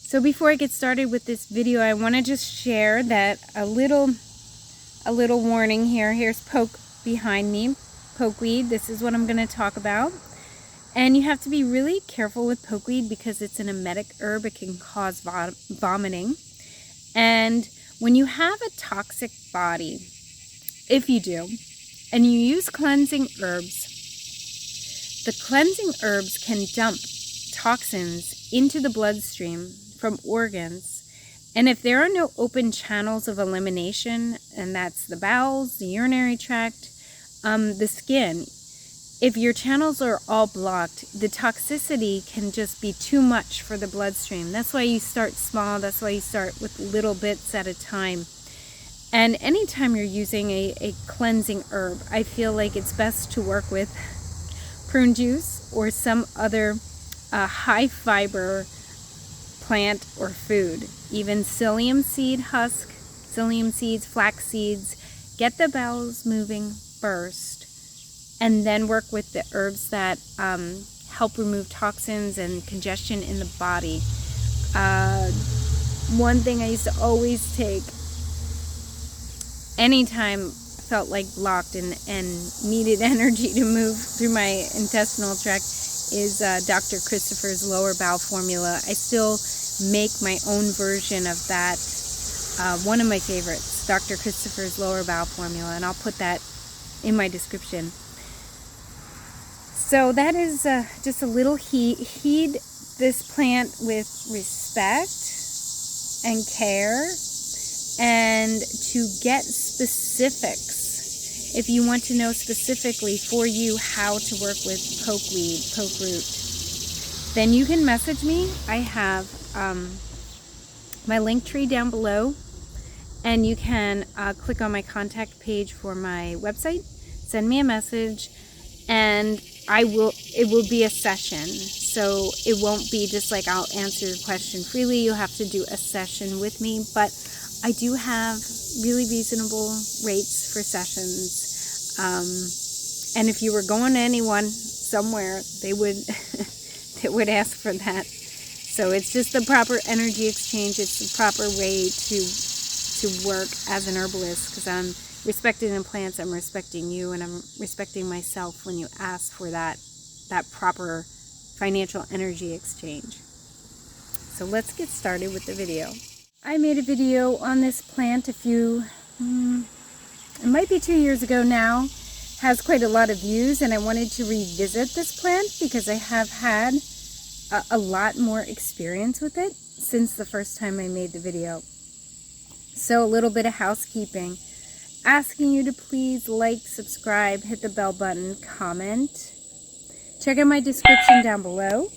So before I get started with this video, I want to just share that a little warning here. Here's poke behind me, pokeweed. This is what I'm going to talk about. And you have to be really careful with pokeweed because it's an emetic herb. It can cause vomiting. And when you have a toxic body, if you do, and you use cleansing herbs, the cleansing herbs can dump toxins into the bloodstream from organs. And if there are no open channels of elimination, and that's the bowels, the urinary tract, the skin, if your channels are all blocked, the toxicity can just be too much for the bloodstream. That's why you start small. That's why you start with little bits at a time. And anytime you're using a cleansing herb, I feel like it's best to work with prune juice or some other high fiber plant or food. Even psyllium seed husk, psyllium seeds, flax seeds. Get the bowels moving first, and then work with the herbs that help remove toxins and congestion in the body. One thing I used to always take anytime I felt like blocked and needed energy to move through my intestinal tract is Dr. Christopher's lower bowel formula. I still make my own version of that. One of my favorites, Dr. Christopher's lower bowel formula, and I'll put that in my description. So that is just a little heed this plant with respect and care, and to get specifics. If you want to know specifically for you how to work with pokeweed, poke root, then you can message me. I have my link tree down below, and you can click on my contact page for my website, send me a message, and it will be a session. So it won't be just like I'll answer your question freely. You'll have to do a session with me, but I do have really reasonable rates for sessions. And if you were going to anyone somewhere, they would they would ask for that. So it's just the proper energy exchange. It's the proper way to work as an herbalist, because I'm respecting the plants, I'm respecting you, and I'm respecting myself when you ask for that proper financial energy exchange. So let's get started with the video. I made a video on this plant it might be 2 years ago now. Has quite a lot of views, and I wanted to revisit this plant because I have had a lot more experience with it since the first time I made the video. So a little bit of housekeeping. Asking you to please like, subscribe, hit the bell button, comment. Check out my description down below.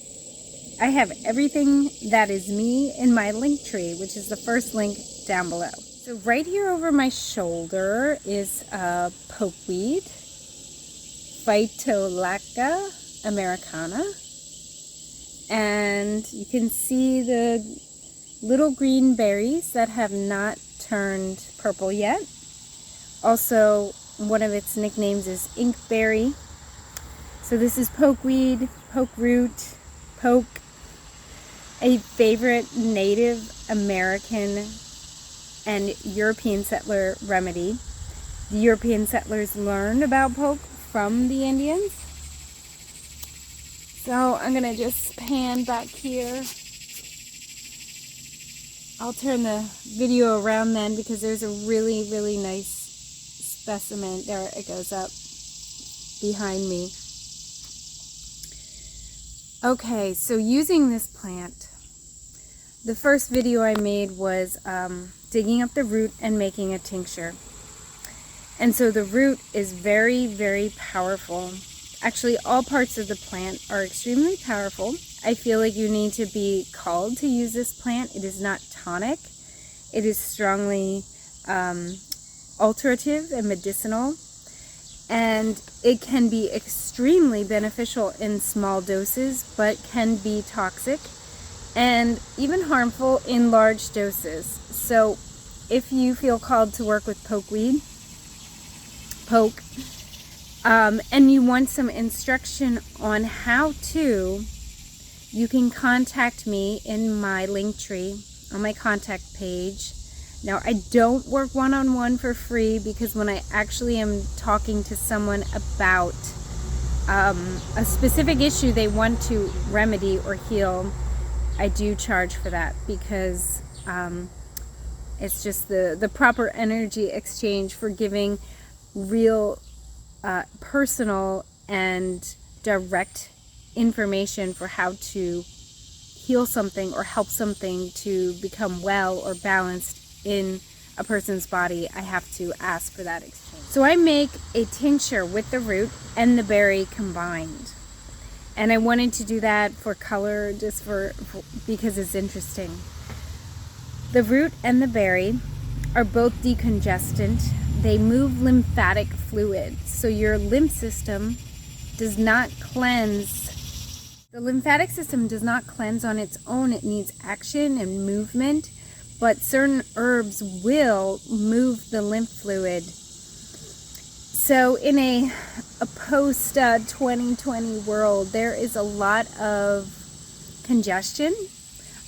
I have everything that is me in my link tree, which is the first link down below. So right here over my shoulder is Pokeweed Phytolacca americana. And you can see the little green berries that have not turned purple yet. Also, one of its nicknames is inkberry. So this is pokeweed, poke root, poke, a favorite Native American and European settler remedy. The European settlers learned about poke from the Indians. So I'm going to just pan back here. I'll turn the video around then because there's a really, really nice specimen. There it goes up behind me. Okay, so using this plant, the first video I made was digging up the root and making a tincture. And so the root is very, very powerful. Actually, all parts of the plant are extremely powerful. I feel like you need to be called to use this plant. It is not tonic. It is strongly alterative and medicinal. And it can be extremely beneficial in small doses, but can be toxic and even harmful in large doses. So if you feel called to work with pokeweed, and you want some instruction on how to you can contact me in my link tree on my contact page. Now, I don't work one-on-one for free, because when I actually am talking to someone about a specific issue they want to remedy or heal, I do charge for that, because it's just the proper energy exchange for giving real personal and direct information for how to heal something or help something to become well or balanced in a person's body. I have to ask for that exchange. So I make a tincture with the root and the berry combined. And I wanted to do that for color, just for because it's interesting. The root and the berry are both decongestant. They move lymphatic fluid, so your lymph system does not cleanse. The lymphatic system does not cleanse on its own. It needs action and movement, but certain herbs will move the lymph fluid. So in a post 2020 world, there is a lot of congestion,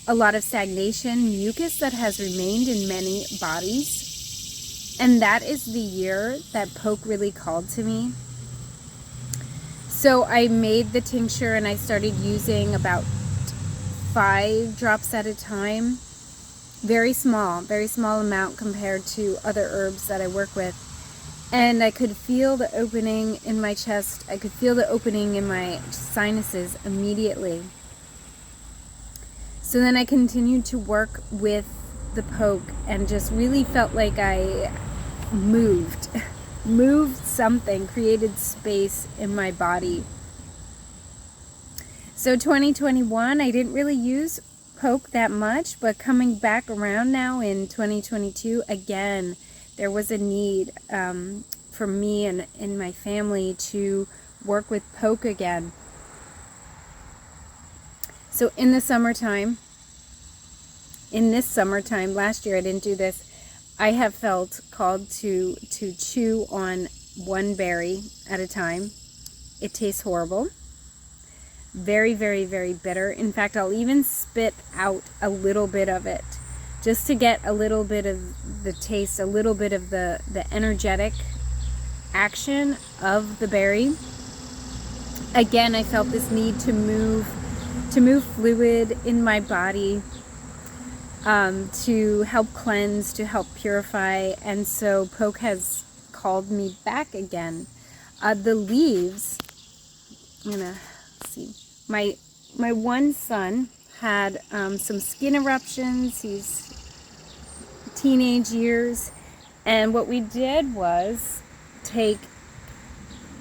a lot of stagnation, mucus that has remained in many bodies. And that is the year that Poke really called to me. So I made the tincture and I started using about 5 drops at a time. Very small amount compared to other herbs that I work with. And I could feel the opening in my chest. I could feel the opening in my sinuses immediately. So then I continued to work with the Poke and just really felt like I moved something, created space in my body. So 2021, I didn't really use Poke that much, but coming back around now in 2022, again, there was a need for me and in my family to work with Poke again. So in this summertime, last year I didn't do this, I have felt called to chew on one berry at a time. It tastes horrible. Very, very, very bitter. In fact, I'll even spit out a little bit of it just to get a little bit of the taste, a little bit of the energetic action of the berry. Again, I felt this need to move fluid in my body, to help cleanse, to help purify, and so Poke has called me back again. The leaves, I'm gonna see. My one son had some skin eruptions. He's teenage years, and what we did was take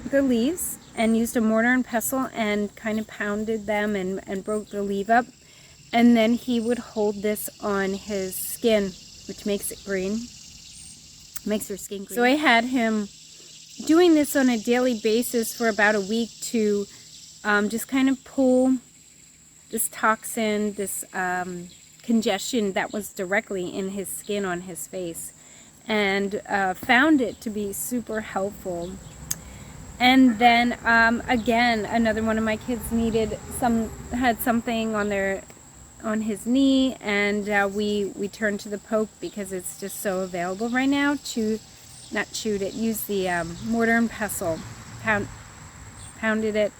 the leaves and used a mortar and pestle and kind of pounded them and broke the leaf up, and then he would hold this on his skin, which makes it green, makes your skin green. So I had him doing this on a daily basis for about a week to just kind of pull this toxin, this congestion that was directly in his skin on his face, and found it to be super helpful. And then again, another one of my kids had something on his knee, and we turned to the Poke because it's just so available right now. Used the mortar and pestle, pounded it,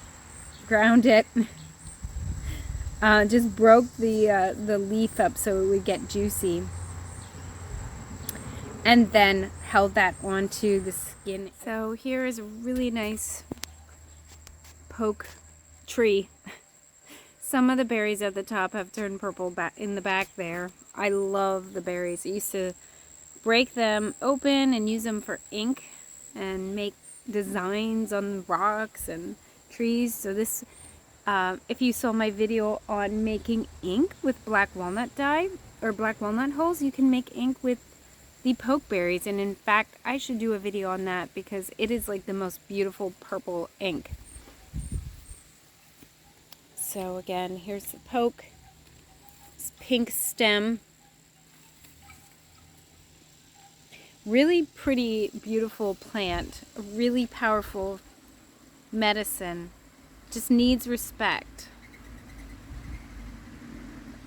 ground it, just broke the leaf up so it would get juicy, and then held that onto the skin. So here is a really nice Poke tree. Some of the berries at the top have turned purple in the back there. I love the berries. I used to break them open and use them for ink and make designs on rocks and trees. So this, if you saw my video on making ink with black walnut dye or black walnut hulls, you can make ink with the Poke berries. And in fact, I should do a video on that because it is like the most beautiful purple ink. So again, here's the Poke, this pink stem. Really pretty, beautiful plant, a really powerful medicine. Just needs respect.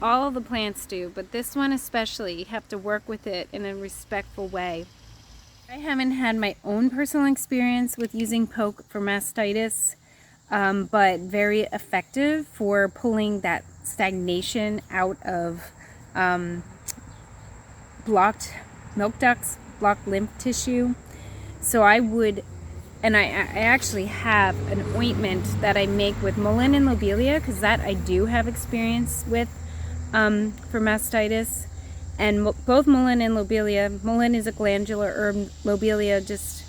All the plants do, but this one especially, you have to work with it in a respectful way. I haven't had my own personal experience with using poke for mastitis, but very effective for pulling that stagnation out of blocked milk ducts, blocked lymph tissue. So I would, and I actually have an ointment that I make with mullein and lobelia, because that I do have experience with for mastitis. And both mullein and lobelia, mullein is a glandular herb, lobelia just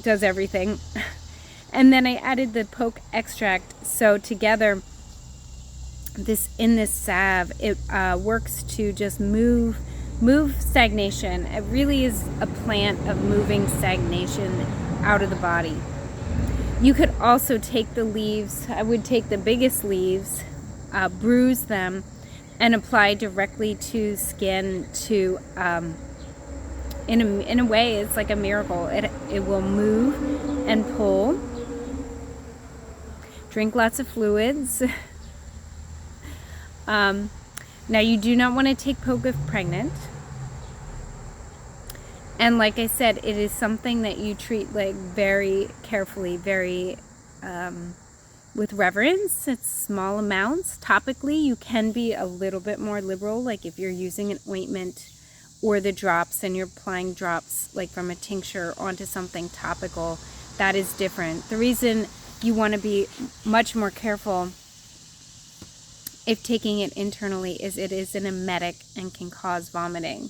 does everything. And then I added the poke extract. So together, in this salve, it works to just move stagnation. It really is a plant of moving stagnation out of the body. You could also take the leaves. I would take the biggest leaves, bruise them, and apply directly to skin. To in a way, it's like a miracle. It will move and pull. Drink lots of fluids. Now you do not want to take poke if pregnant. And like I said, it is something that you treat like very carefully, very with reverence. It's small amounts. Topically, you can be a little bit more liberal, like if you're using an ointment or the drops and you're applying drops like from a tincture onto something topical, that is different. The reason you want to be much more careful if taking it internally is it is an emetic and can cause vomiting.